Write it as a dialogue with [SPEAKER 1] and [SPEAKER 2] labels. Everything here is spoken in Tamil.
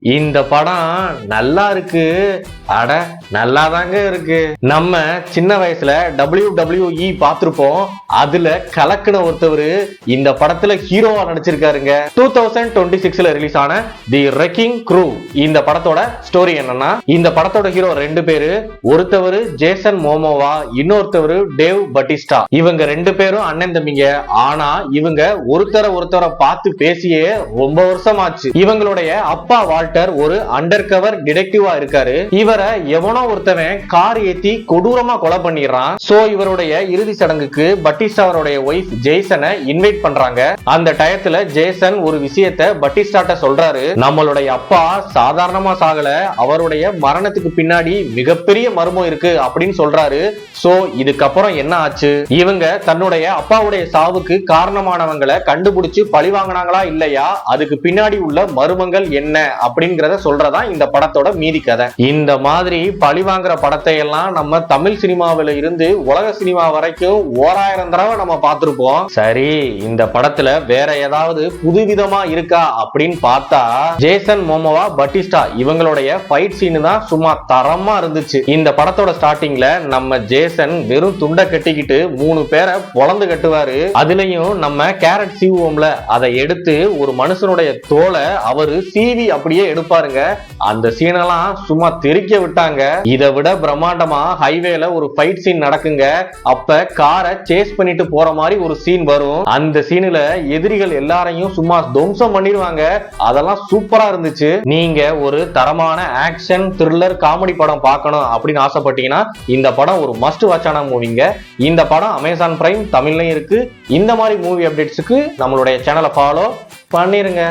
[SPEAKER 1] இந்த படம் நல்லா இருக்கு. அட நல்லாதாங்க இருக்கு. நம்ம சின்ன வயசுல WWE பார்த்திருப்போம். அதுல கலக்குன ஒருத்தவர் இந்த படத்துல ஹீரோவா நடிச்சிருக்காருங்க. 2026ல ரிலீஸ் ஆன தி ரெக்கிங் க்ரூ. இந்த படத்தோட ஸ்டோரி என்னன்னா, இந்த படத்தோட ஹீரோ ரெண்டு பேரு. ஒருத்தவர் ஜேசன் மோமோவா, இன்னொருத்தவர் டேவ் பட்டிஸ்டா. இவங்க ரெண்டு பேரும் அண்ணன் தம்பிங்க. ஆனா இவங்க ஒருத்தரை பார்த்து பேசியே ரொம்ப வருஷம் ஆச்சு. இவங்களுடைய அப்பா வால்டர் ஒரு அண்டர் கவர் டிடெக்டிவா இருக்காரு. இவரை எவனோ ஒருத்தவன் கார் ஏத்தி கொடூரமா கொலை பண்ணிடுறான். சோ இவருடைய இறுதி சடங்குக்கு பட்டிஸ்டாவோட ஒய்ஃப் ஜேசனை இன்வைட் பண்றாங்க. அந்த டயத்துல ஜேசன் ஒரு விஷயத்தை பட்டிஸ்டாட்ட சொல்றாரு. நம்மளுடைய அப்பா சாதாரணமா சாகல, அவருடைய மரணத்துக்கு பின்னாடி மிகப்பெரிய மர்மம் இருக்கு அப்படின்னு சொல்றாரு. சோ இதுக்கப்புறம் என்ன ஆச்சு, இவங்க தன்னுடைய அப்பாவுடைய சாவுக்கு காரணமானவங்களை கண்டுபிடிச்சு பழி வாங்கினாங்களா இல்லையா, அதுக்கு பின்னாடி உள்ள மர்மங்கள் என்ன அப்படிங்கறத சொல்றதா இந்த படத்தோட மீதி கதை. இந்த மாதிரி பழி வாங்குற படத்தை எல்லாம் நம்ம தமிழ் சினிமாவில இருந்து உலக சினிமா வரைக்கும் 1000 தடவை நம்ம பார்த்திருப்போம். சரி, இந்த படத்துல வேற ஏதாவது புதுவிதமா இருக்கா அப்படின்னு பார்த்தா, ஜேசன் மோமோவா பட்டிஸ்டா இவங்களுடைய ஃபைட் சீன் தான் சும்மா தரமா இருந்துச்சு. இந்த படத்தோட ஸ்டார்டிங்ல நம்ம ஜேசன் வெறும் துண்டை கட்டிக்கிட்டு 3 பேரை பொளந்து கட்டுவாரு. அதுலயும் நம்ம கேரட் சீவுவோம்ல, அதை எடுத்து ஒரு மனுஷனுடைய தோலை அவரு சீவி அப்படியே எடுப்பாருங்க. அந்த சீனெல்லாம் சும்மா தெறிக்க விட்டாங்க. இதை விட பிரம்மாண்டமா ஹைவேல ஒரு ஃபைட் சீன் நடக்குங்க. அப்ப காரை சேஸ் பண்ணிட்டு போற மாதிரி ஒரு சீன் வரும். அந்த சீன்ல எதிரிகள் எல்லாரையும் சும்மா துவம்சம் பண்ணிடுவாங்க. அதெல்லாம் சூப்பரா இருந்துச்சு. நீங்க ஒரு தரமான ஆக்ஷன் த்ரில்லர் காமெடி படம் பார்க்கணும் அப்படின்னு ஆசைப்பட்டீங்கன்னா இந்த படம் ஒரு மஸ்ட் வாட்சான மூவிங்க. இந்த படம் அமேசான் பிரைம் தமிழ்லயும் இருக்கு. இந்த மாதிரி மூவி அப்டேட்ஸுக்கு நம்மளுடைய சேனலை ஃபாலோ பண்ணிருங்க.